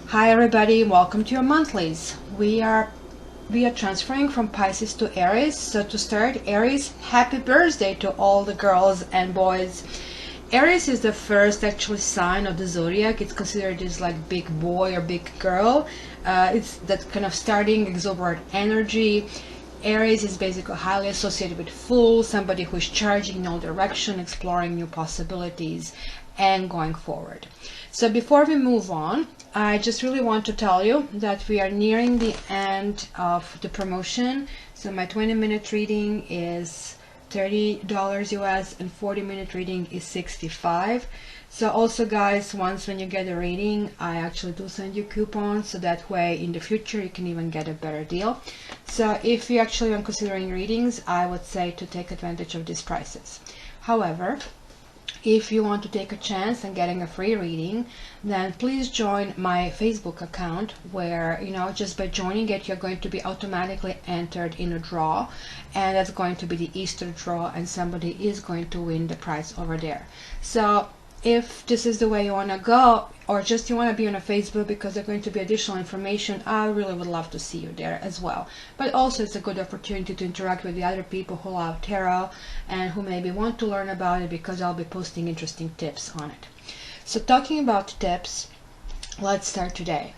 Hi everybody, welcome to your monthlies. We are transferring from Pisces to Aries. So to start, Aries, happy birthday to all the girls and boys. Aries is the first actually sign of the zodiac. It's considered as like big boy or big girl. It's that kind of starting exuberant energy. Aries is basically highly associated with Fool, somebody who is charging in all direction, exploring new possibilities, and going forward. So before we move on, I just really want to tell you that we are nearing the end of the promotion. So my 20-minute reading is $30 US and 40-minute reading is $65. So also guys, once when you get a reading, I actually do send you coupons, so that way in the future you can even get a better deal. So if you actually are considering readings, I would say to take advantage of these prices. However, if you want to take a chance and getting a free reading, then please join my Facebook account where, just by joining it, you're going to be automatically entered in a draw, and that's going to be the Easter draw, and somebody is going to win the prize over there. So if this is the way you want to go, or just you want to be on a Facebook because there's going to be additional information, I really would love to see you there as well. But also it's a good opportunity to interact with the other people who love tarot and who maybe want to learn about it, because I'll be posting interesting tips on it. So talking about tips, let's start today.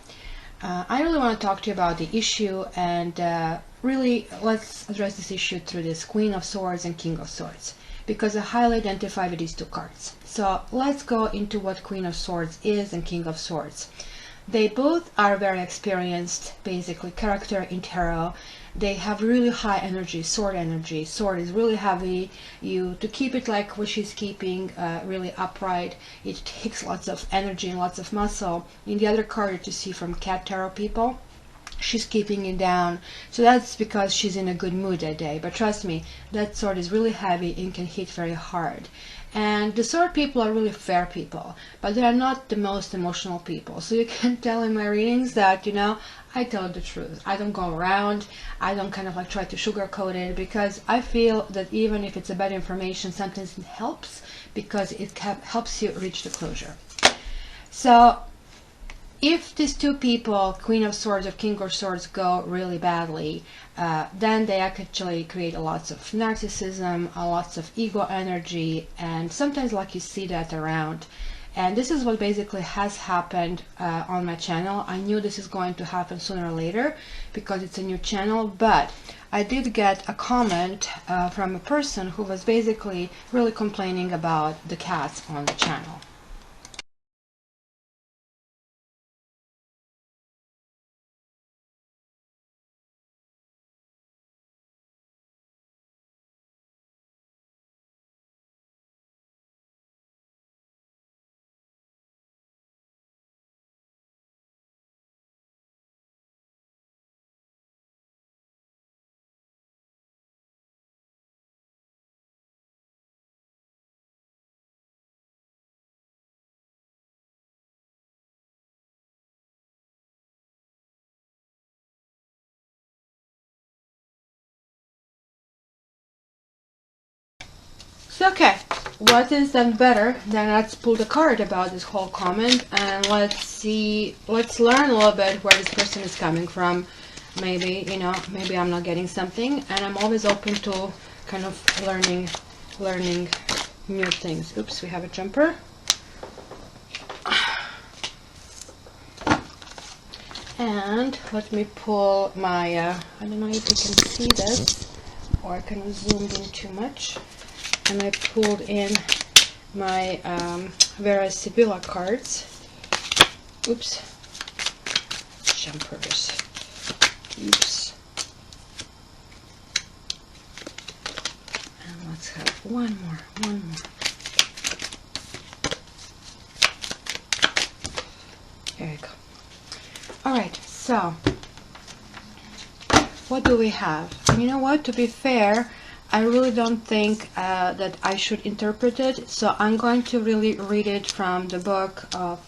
I really want to talk to you about the issue, and really let's address this issue through this Queen of Swords and King of Swords, because I highly identify with these two cards. So let's go into what Queen of Swords is and King of Swords. They both are very experienced, basically, character in tarot. They have really high energy, sword energy. Sword is really heavy. To keep it like what she's keeping, really upright, it takes lots of energy and lots of muscle. In the other card that you see from Cat Tarot people, she's keeping it down, so that's because she's in a good mood that day. But trust me, that sword is really heavy and can hit very hard. And the sword people are really fair people, but they are not the most emotional people. So you can tell in my readings that, I tell the truth. I don't go around, I don't kind of like try to sugarcoat it, because I feel that even if it's a bad information, sometimes it helps, because it helps you reach the closure. So if these two people, Queen of Swords or King of Swords, go really badly, then they actually create lots of narcissism, lots of ego energy, and sometimes like you see that around. And this is what basically has happened on my channel. I knew this is going to happen sooner or later because it's a new channel, but I did get a comment from a person who was basically really complaining about the cats on the channel. So okay, what is then better than let's pull the card about this whole comment, and let's learn a little bit where this person is coming from. Maybe, maybe I'm not getting something, and I'm always open to kind of learning new things. Oops, we have a jumper. And let me pull my, I don't know if you can see this, or I kind of zoomed in too much. And I pulled in my Vera Sibilla cards. Oops. Jumpers. Oops. And let's have one more. There you go. Alright, so what do we have? And you know what, to be fair, I really don't think that I should interpret it, so I'm going to really read it from the book of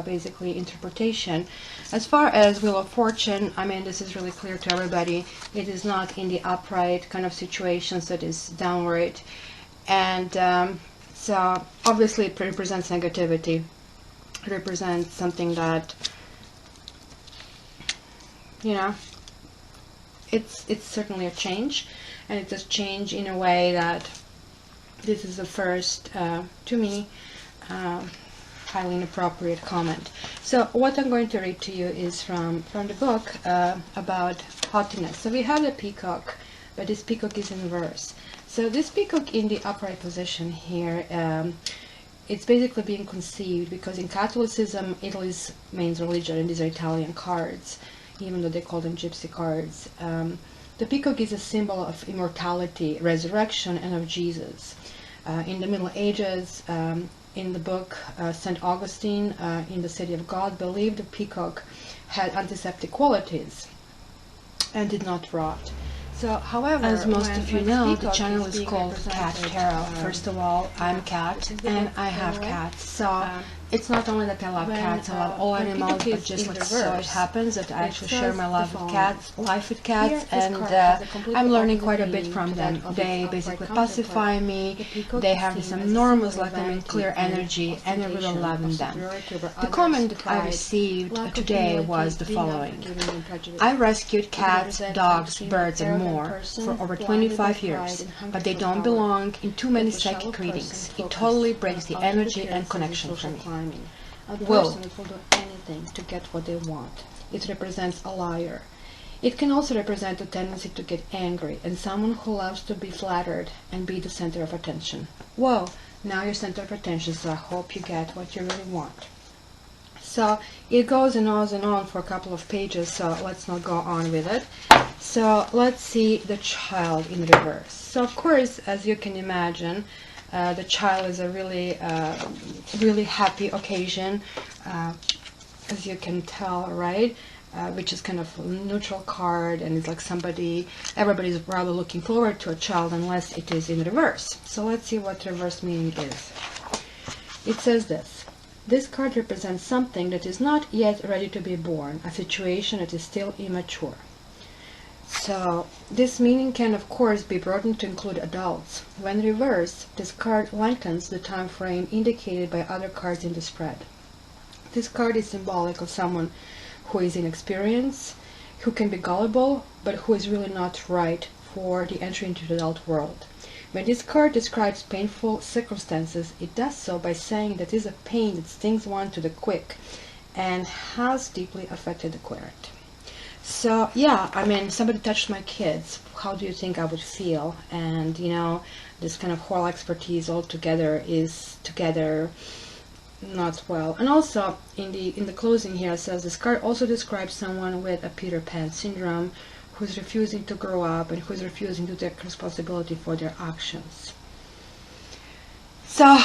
basically interpretation. As far as Wheel of Fortune, I mean, this is really clear to everybody. It is not in the upright kind of situations, it is downward. And so obviously it represents negativity. It represents something that you know, it's certainly a change, and it's a change in a way that this is the first, to me, highly inappropriate comment. So what I'm going to read to you is from the book about haughtiness. So we have the peacock, but this peacock is in reverse. So this peacock in the upright position here, it's basically being conceived because in Catholicism, Italy's main religion, and these are Italian cards, even though they call them gypsy cards. The peacock is a symbol of immortality, resurrection, and of Jesus. In the Middle Ages, in the book, St. Augustine in the City of God believed the peacock had antiseptic qualities and did not rot. So, however, as most of you know, the channel is called Cat Tarot. First of all, I'm Cat, and I have cats. So, it's not only that I love cats, I love all animals, but just like so it happens that I actually share my love with cats, life with cats, and I'm learning quite a bit from them. They basically pacify me, they have this enormous, clear energy, and I really love in them. The comment that I received today was the following: I rescued cats, dogs, birds, and more for over 25 years, but they don't belong in too many psychic readings. It totally breaks the energy and connection for me. A person will do anything to get what they want. It represents a liar. It can also represent a tendency to get angry and someone who loves to be flattered and be the center of attention. Whoa, now you're center of attention, so I hope you get what you really want. So it goes and on for a couple of pages, so let's not go on with it. So let's see the child in reverse. So of course, as you can imagine, the child is a really happy occasion, as you can tell, right? Which is kind of a neutral card, and it's like everybody's rather looking forward to a child unless it is in reverse. So let's see what reverse meaning is. It says this: this card represents something that is not yet ready to be born, a situation that is still immature. So this meaning can of course be broadened to include adults. When reversed, this card lengthens the time frame indicated by other cards in the spread. This card is symbolic of someone who is inexperienced, who can be gullible, but who is really not right for the entry into the adult world. When this card describes painful circumstances, it does so by saying that it is a pain that stings one to the quick and has deeply affected the querent. So yeah, I mean, somebody touched my kids, how do you think I would feel? And you know, this kind of whole expertise all together is not well. And also in the closing here it says this card also describes someone with a Peter Pan syndrome, who's refusing to grow up and who's refusing to take responsibility for their actions. So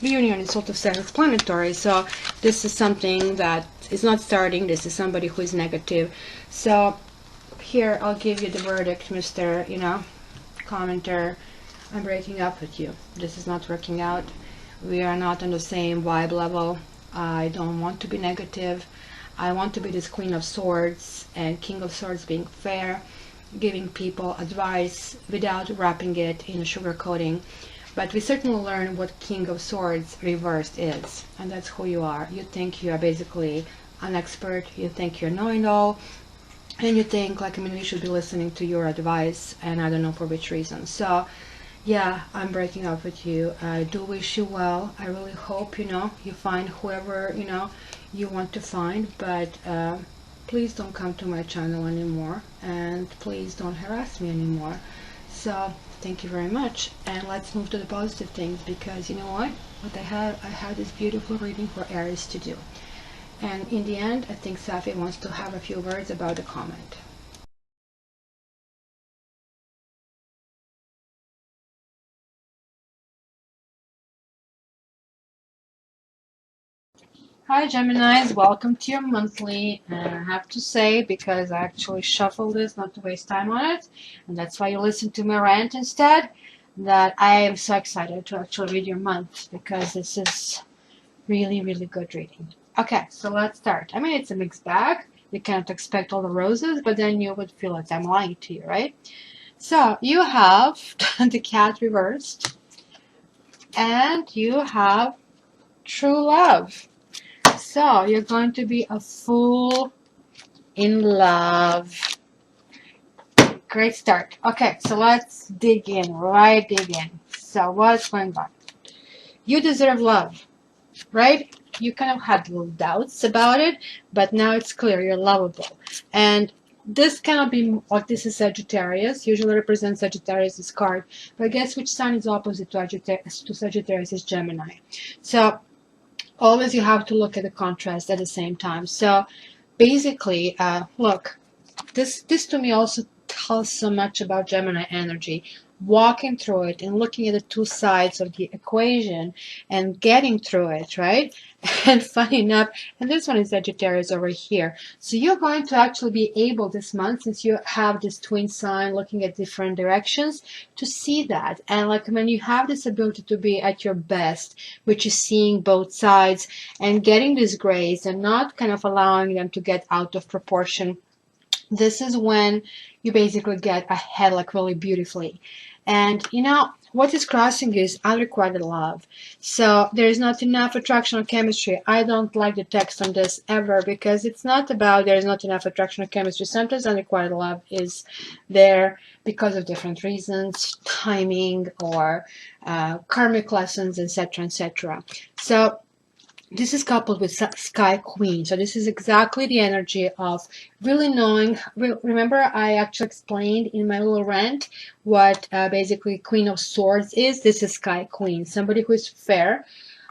reunion is sort of self-explanatory. So this is something that is not starting. This is somebody who is negative. So here I'll give you the verdict, Mr. Commenter. I'm breaking up with you. This is not working out. We are not on the same vibe level. I don't want to be negative. I want to be this Queen of Swords and King of Swords, being fair, giving people advice without wrapping it in a sugar coating. But we certainly learn what King of Swords reversed is, and that's who you are. You think you are basically an expert, you think you're knowing all, and you think we should be listening to your advice, and I don't know for which reason. So yeah, I'm breaking up with you. I do wish you well. I really hope you find whoever you want to find, but please don't come to my channel anymore, and please don't harass me anymore. So thank you very much, and let's move to the positive things, because you know what I had this beautiful reading for Aries to do, and in the end I think Safi wants to have a few words about the comment. Hi Geminis, welcome to your monthly. I have to say, because I actually shuffled this not to waste time on it, and that's why you listen to my rant instead, that I am so excited to actually read your month, because this is really good reading. Okay, so let's start. I mean, it's a mixed bag. You cannot expect all the roses, but then you would feel like I'm lying to you, right? So you have the cat reversed, and you have true love. So you're going to be a full in love. Great start. Okay, so let's dig in, right? Dig in. So what's going on? You deserve love, right? You kind of had little doubts about it, but now it's clear you're lovable. And this cannot be, like, this is Sagittarius, usually represents Sagittarius, this card. But guess which sign is opposite to Sagittarius is Gemini. So always you have to look at the contrast at the same time. So basically, look, this to me also tells so much about Gemini energy. Walking through it and looking at the two sides of the equation and getting through it, right? And funny enough, and this one is Sagittarius over here. So you're going to actually be able this month, since you have this twin sign looking at different directions, to see that. And like when you have this ability to be at your best, which is seeing both sides and getting this grace and not kind of allowing them to get out of proportion, this is when you basically get ahead like really beautifully. And you know what is crossing is unrequited love. So there is not enough attraction or chemistry. I don't like the text on this ever, because it's not about there is not enough attraction or chemistry. Sometimes unrequited love is there because of different reasons, timing, or karmic lessons, etc., etc. So this is coupled with Sky Queen. So this is exactly the energy of really knowing. Remember, I actually explained in my little rant what basically Queen of Swords is. This is Sky Queen, somebody who is fair,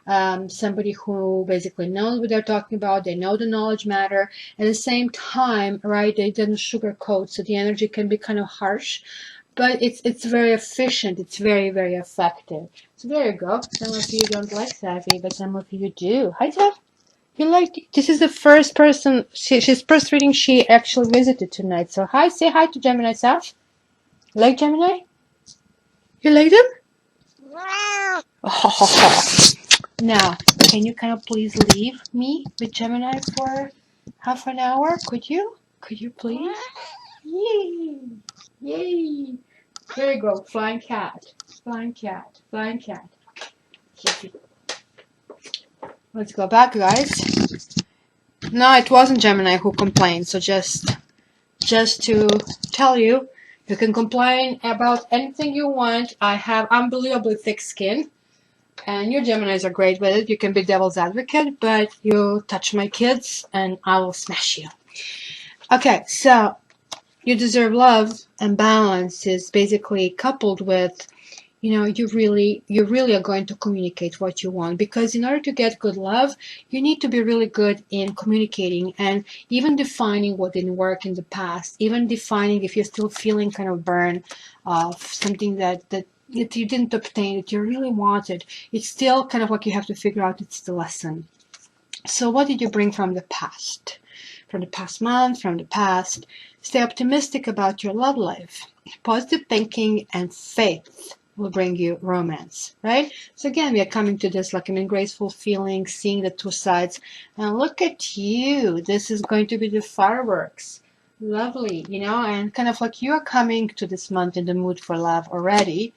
somebody who basically knows what they're talking about. They know the knowledge matter. At the same time, right, they didn't sugarcoat, so the energy can be kind of harsh, but it's very efficient. It's very, very effective. So there you go. Some of you don't like Savvy, but some of you do. Hi, Sav. You like this is the first person. She's first reading she actually visited tonight. So hi, say hi to Gemini, Sav. You like Gemini? You like them? Oh. Now, can you kind of please leave me with Gemini for half an hour? Could you? Could you please? Yay! Yay! There you go. Flying cat. Flying cat. Flying cat. Let's go back, guys. No, it wasn't Gemini who complained. So just to tell you, you can complain about anything you want. I have unbelievably thick skin, and your Geminis are great with it. You can be devil's advocate, but you touch my kids, and I will smash you. Okay, so you deserve love, and balance is basically coupled with, you know, you really are going to communicate what you want, because in order to get good love, you need to be really good in communicating and even defining what didn't work in the past, even defining if you're still feeling kind of burn of something that you didn't obtain, that you really wanted. It's still kind of like you have to figure out it's the lesson. So what did you bring from the past? From the past month, from the past? Stay optimistic about your love life. Positive thinking and faith will bring you romance, right? So again, we are coming to this like an graceful feeling, seeing the two sides. And look at you. This is going to be the fireworks. Lovely, you know, and kind of like you're coming to this month in the mood for love already.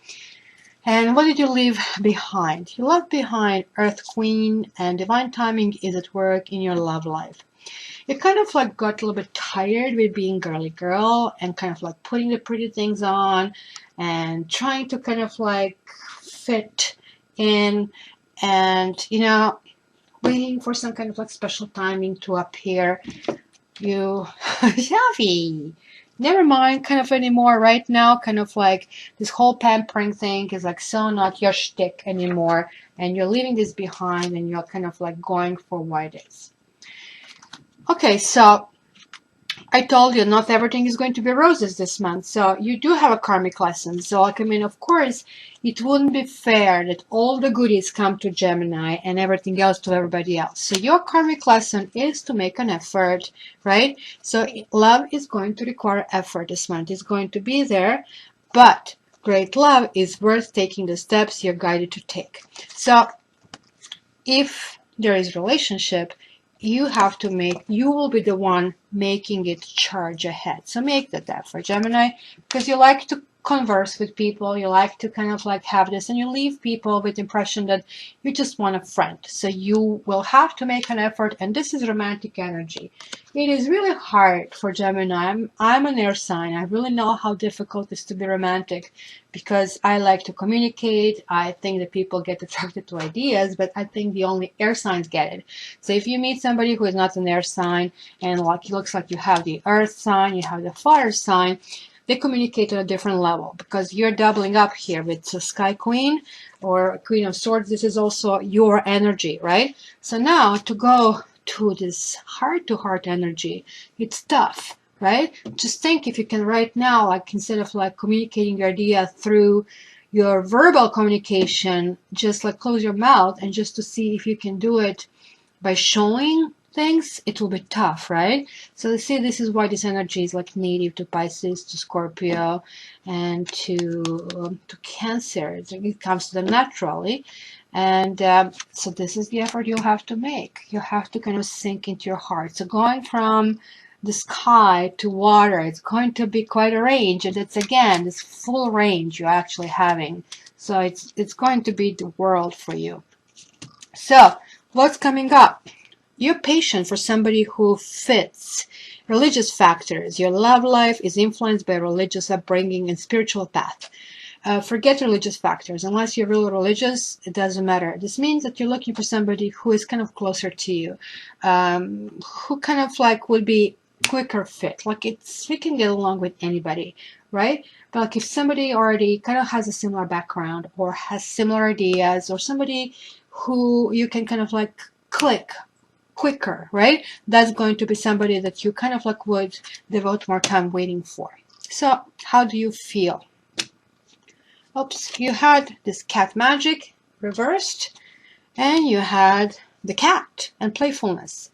And what did you leave behind? You left behind Earth Queen, and divine timing is at work in your love life. You kind of like got a little bit tired with being girly girl and kind of like putting the pretty things on and trying to kind of like fit in, and, you know, waiting for some kind of like special timing to appear. You, Shafi, never mind kind of anymore right now. Kind of like this whole pampering thing is like so not your shtick anymore, and you're leaving this behind and you're kind of like going for what it is. Okay, so I told you not everything is going to be roses this month. So you do have a karmic lesson. So like, I mean, of course, it wouldn't be fair that all the goodies come to Gemini and everything else to everybody else. So your karmic lesson is to make an effort, right? So love is going to require effort this month. It's going to be there, but great love is worth taking the steps you're guided to take. So if there is a relationship, you will be the one making it charge ahead. So make that effort, Gemini, because you like to converse with people, you like to kind of like have this, and you leave people with the impression that you just want a friend. So you will have to make an effort, and this is romantic energy. It is really hard for Gemini. I'm an air sign. I really know how difficult it is to be romantic because I like to communicate. I think that people get attracted to ideas, but I think the only air signs get it. So if you meet somebody who is not an air sign, and like it looks like you have the earth sign, you have the fire sign, they communicate on a different level because you're doubling up here with the Sky Queen or Queen of Swords. This is also your energy, right? So now to go to this heart-to-heart energy, it's tough, right? Just think if you can right now, like instead of like communicating your idea through your verbal communication, just like close your mouth and just to see if you can do it by showing things, it will be tough, right? So you see, this is why this energy is like native to Pisces, to Scorpio, and to Cancer. It comes to them naturally. And so this is the effort you'll have to make. You have to kind of sink into your heart. So going from the sky to water, it's going to be quite a range, and it's again this full range you're actually having. So it's going to be the world for you. So what's coming up? You're patient for somebody who fits religious factors. Your love life is influenced by religious upbringing and spiritual path. Forget religious factors. Unless you're really religious, it doesn't matter. This means that you're looking for somebody who is kind of closer to you, who kind of like would be quicker fit. Like we can get along with anybody, right? But like if somebody already kind of has a similar background or has similar ideas, or somebody who you can kind of like click quicker, right? That's going to be somebody that you kind of like would devote more time waiting for. So how do you feel? Oops, you had this cat magic reversed, and you had the cat and playfulness.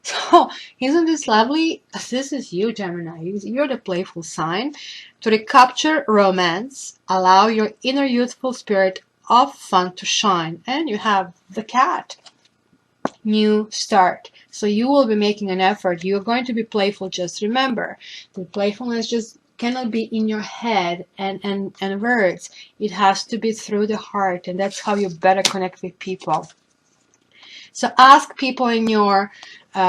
So isn't this lovely? This is you, Gemini. You're the playful sign. To recapture romance, allow your inner youthful spirit of fun to shine. And you have the cat. New start. So you will be making an effort. You're going to be playful. Just remember, the playfulness just cannot be in your head and words. It has to be through the heart, and that's how you better connect with people. So ask people in your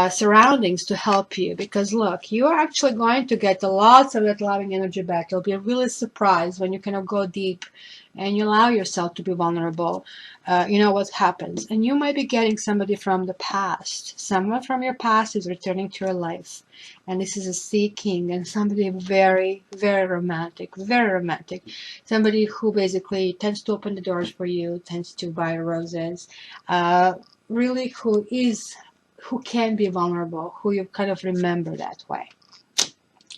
surroundings to help you, because look, you're actually going to get lots of that loving energy back. You'll be really surprised when you kind of go deep and you allow yourself to be vulnerable. You know what happens. And you might be getting somebody from the past. Someone from your past is returning to your life. And this is a Sea King, and somebody very, very romantic, very romantic. Somebody who basically tends to open the doors for you, tends to buy roses. Really who can be vulnerable, who you kind of remember that way.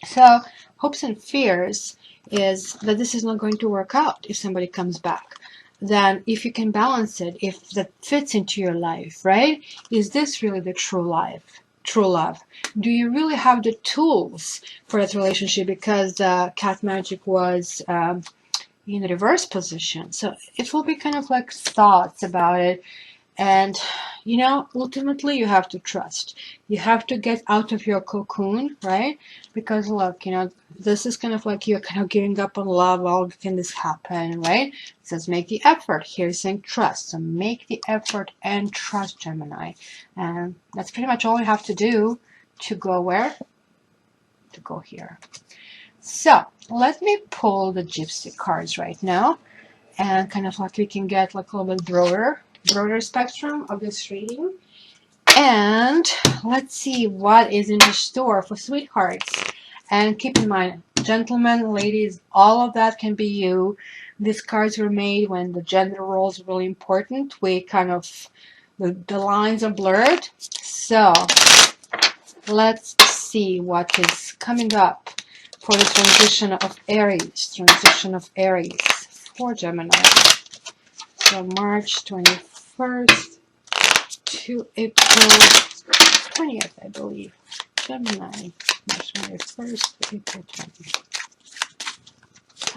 So hopes and fears is that this is not going to work out if somebody comes back. Then if you can balance it, if that fits into your life, right? Is this really the true life, true love? Do you really have the tools for that relationship? Because the cat magic was in the reverse position. So it will be kind of like thoughts about it. And, you know, ultimately you have to trust. You have to get out of your cocoon, right? Because, look, you know, this is kind of like you're kind of giving up on love. How can this happen, right? It says make the effort. Here is saying trust. So make the effort and trust, Gemini. And that's pretty much all you have to do to go where? To go here. So let me pull the Gypsy cards right now. And kind of like we can get like a little bit broader spectrum of this reading. And let's see what is in the store for sweethearts. And keep in mind, gentlemen, ladies, all of that can be you. These cards were made when the gender roles are really important. We kind of, the lines are blurred. So let's see what is coming up for the transition of Aries. Transition of Aries for Gemini. So March 21st to April 20th, I believe. Gemini, March 21st to April 20th.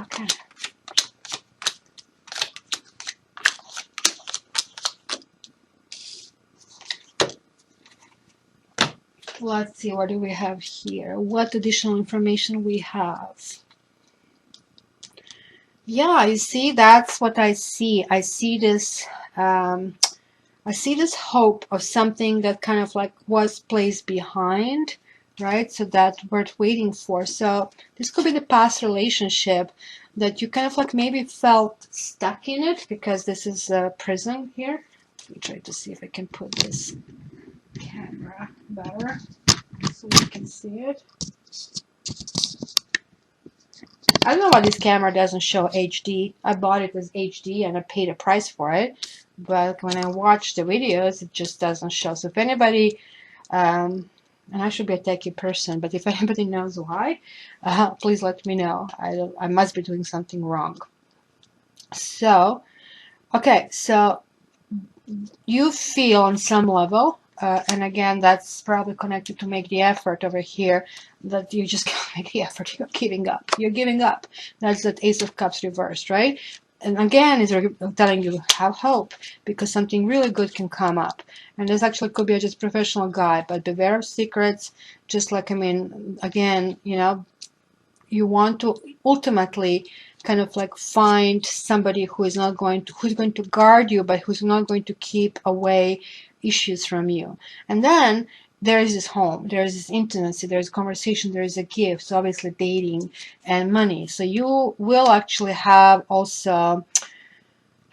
Okay. Let's see, what do we have here? What additional information we have? Yeah, you see, that's what I see. Um, I see this hope of something that kind of like was placed behind, right? So that worth waiting for. So this could be the past relationship that you kind of like maybe felt stuck in it, because this is a prison here. Let me try to see if I can put this camera better so you can see it. I don't know why this camera doesn't show HD. I bought it as HD and I paid a price for it. But when I watch the videos, it just doesn't show. So if anybody, and I should be a techie person, but if anybody knows why, please let me know. I must be doing something wrong. So, okay, so you feel on some level, and again, that's probably connected to make the effort over here, that you just can't make the effort. You're giving up. You're giving up. That's that Ace of Cups reversed, right? And again, is telling you have hope, because something really good can come up. And this actually could be a just professional guy, but beware of secrets. Just like, I mean, again, you know, you want to ultimately kind of like find somebody who's going to guard you, but who's not going to keep away issues from you. And then there is this home, there is this intimacy, there is conversation, there is a gift, so obviously dating and money. So you will actually have also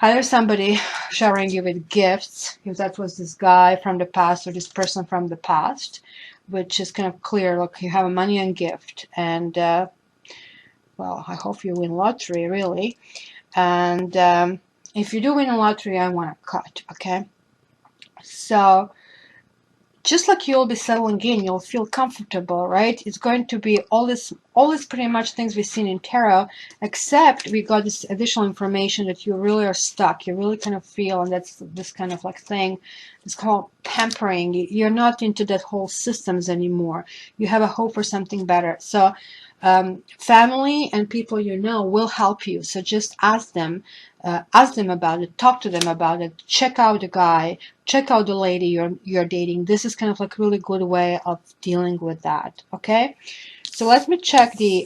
either somebody showering you with gifts, if that was this guy from the past or this person from the past, which is kind of clear. Look, you have a money and gift, and well, I hope you win lottery, really. And if you do win a lottery, I want a cut, okay? So just like you'll be settling in, you'll feel comfortable, right? It's going to be all this pretty much things we've seen in tarot, except we got this additional information that you really are stuck. You really kind of feel, and that's this kind of like thing, it's called pampering. You're not into that whole systems anymore. You have a hope for something better. So family and people you know will help you. So just ask them about it, talk to them about it, check out the guy, check out the lady you're dating. This is kind of like a really good way of dealing with that. Okay, so let me check the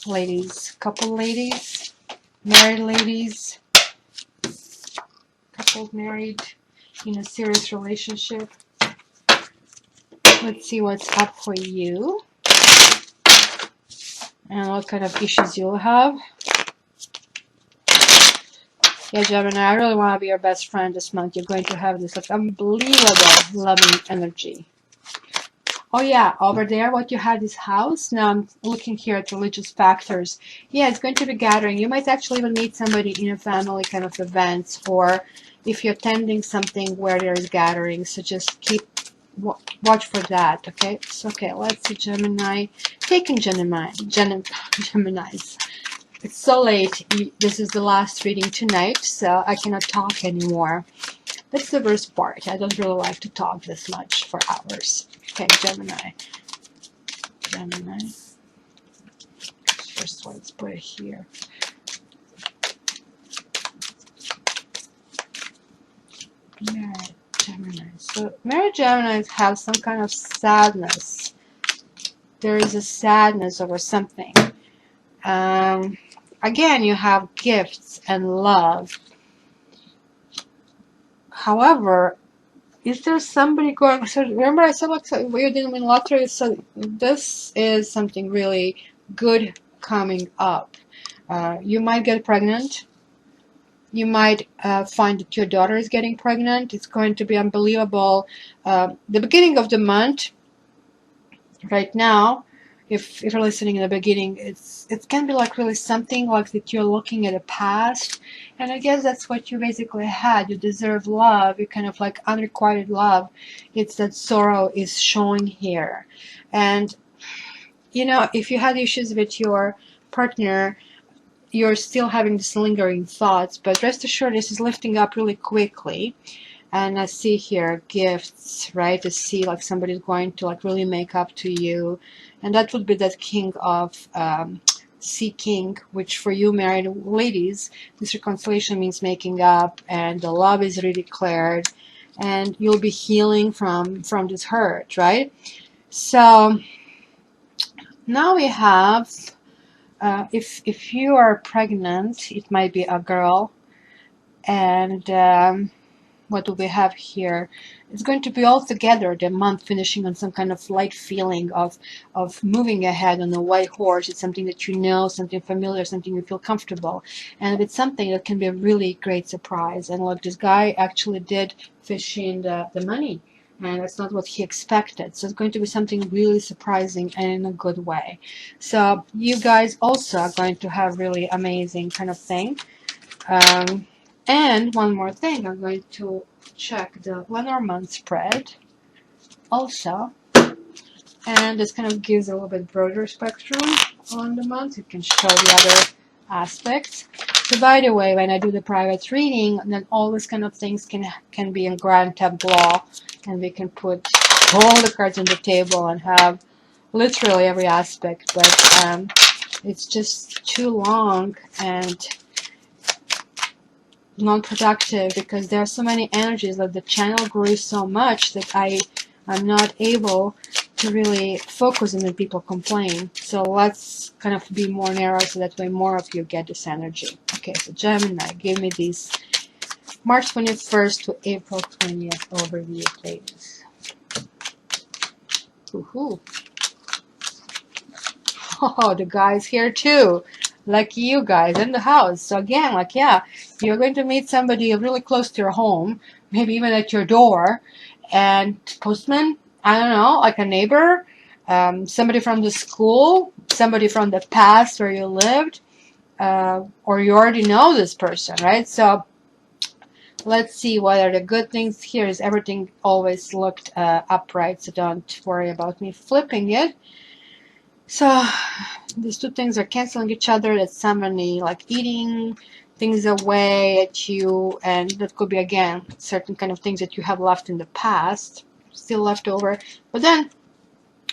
ladies, couple ladies, married ladies, couple married in a serious relationship. Let's see what's up for you and what kind of issues you'll have. Yeah, Gemini, I really want to be your best friend this month. You're going to have this like unbelievable loving energy. Oh yeah, over there, what you had is house. Now I'm looking here at religious factors. Yeah, it's going to be gathering. You might actually even meet somebody in a family kind of events, or if you're attending something where there is gathering. So just keep watch for that. Okay. So okay, let's see Gemini. Taking Geminis. It's so late. This is the last reading tonight, so I cannot talk anymore. That's the worst part. I don't really like to talk this much for hours. Okay, Gemini. Gemini. First one, let's put it here. Married Gemini. So, married Geminis have some kind of sadness. There is a sadness over something. Again, you have gifts and love. However, is there somebody going? So remember, I said like you didn't win lottery. So this is something really good coming up. You might get pregnant. You might find that your daughter is getting pregnant. It's going to be unbelievable. The beginning of the month, right now, if you're listening in the beginning, it can be like really something like that you're looking at the past, and I guess that's what you basically had. You deserve love. You kind of like unrequited love. It's that sorrow is showing here, and you know, if you had issues with your partner, you're still having this lingering thoughts, but rest assured this is lifting up really quickly. And I see here gifts, right? I see like somebody's going to like really make up to you. And that would be that king of Sea King, which for you married ladies, this reconciliation means making up, and the love is redeclared, and you'll be healing from this hurt, right? So now we have If you are pregnant, it might be a girl. And what do we have here? It's going to be all together, the month finishing on some kind of light feeling of moving ahead on a white horse. It's something that you know, something familiar, something you feel comfortable. And it's something that can be a really great surprise. And look, this guy actually did fish in the money. And that's not what he expected. So it's going to be something really surprising and in a good way. So you guys also are going to have really amazing kind of thing. And one more thing, I'm going to check the Lenormand spread also. And this kind of gives a little bit broader spectrum on the month. You can show the other aspects. So by the way, when I do the private reading, then all these kind of things can be in grand tableau, and we can put all the cards on the table and have literally every aspect. But it's just too long and non-productive because there are so many energies that the channel grew so much that I'm not able to really focus on when people complain. So let's kind of be more narrow so that way more of you get this energy. Okay, so Gemini, give me these March 21st to April 20th overview, please. Woohoo! Oh, the guy's here too. Lucky you guys in the house. So again, like, yeah, you're going to meet somebody really close to your home, maybe even at your door, and postman, I don't know, like a neighbor, somebody from the school, somebody from the past where you lived, or you already know this person, right? So let's see what are the good things here. Is everything always looked upright, so don't worry about me flipping it. So these two things are canceling each other. That's somebody like eating things away at you, and that could be again certain kind of things that you have left in the past, still left over. But then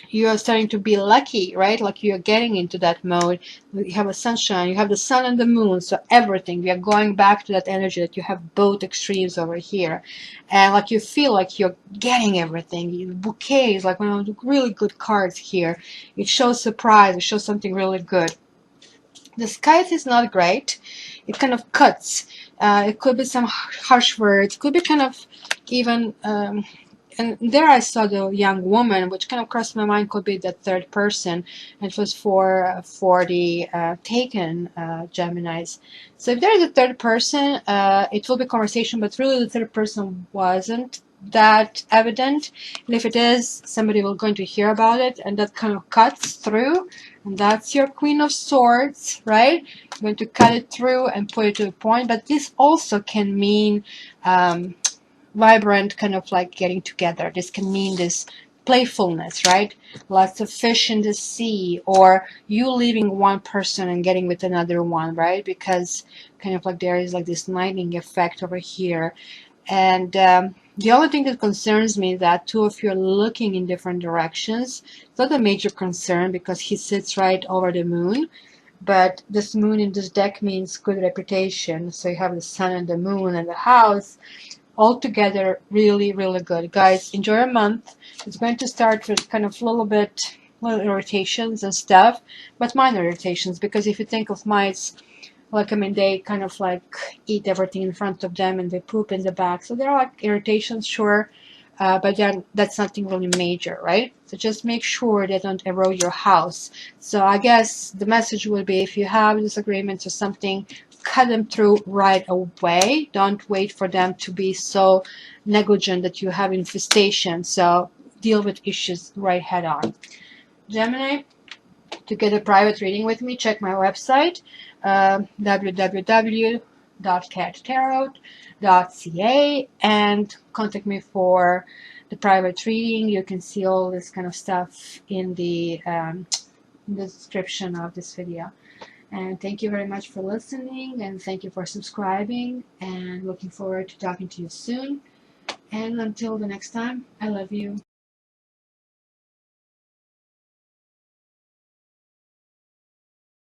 you are starting to be lucky, right? Like you're getting into that mode. You have a sunshine, you have the sun and the moon, so everything. We are going back to that energy that you have both extremes over here. And like you feel like you're getting everything. Bouquets, like one of the really good cards here. It shows surprise, it shows something really good. The sky is not great. It kind of cuts. It could be some harsh words. It could be kind of even and there I saw the young woman, which kind of crossed my mind could be the third person. It was for the taken Geminis. So if there is a third person, it will be conversation, but really the third person wasn't that evident. And if it is, somebody will going to hear about it, and that kind of cuts through. And that's your Queen of Swords, right? You're going to cut it through and put it to a point. But this also can mean vibrant kind of like getting together. This can mean this playfulness, right? Lots of fish in the sea, or you leaving one person and getting with another one, right? Because kind of like there is like this lightning effect over here. And the only thing that concerns me is that two of you are looking in different directions. It's not a major concern because he sits right over the moon. But this moon in this deck means good reputation. So you have the sun and the moon and the house all together, really, really good. Guys, enjoy your month. It's going to start with kind of little irritations and stuff, but minor irritations, because if you think of mice, like, I mean, they kind of like eat everything in front of them and they poop in the back. So there are like irritations, sure, but then that's nothing really major, right? So just make sure they don't erode your house. So I guess the message would be, if you have disagreements or something, cut them through right away. Don't wait for them to be so negligent that you have infestation. So deal with issues right head on. Gemini, to get a private reading with me, check my website, www.cattarot.ca, and contact me for the private reading. You can see all this kind of stuff in the description of this video. And thank you very much for listening, and thank you for subscribing, and looking forward to talking to you soon. And until the next time, I love you.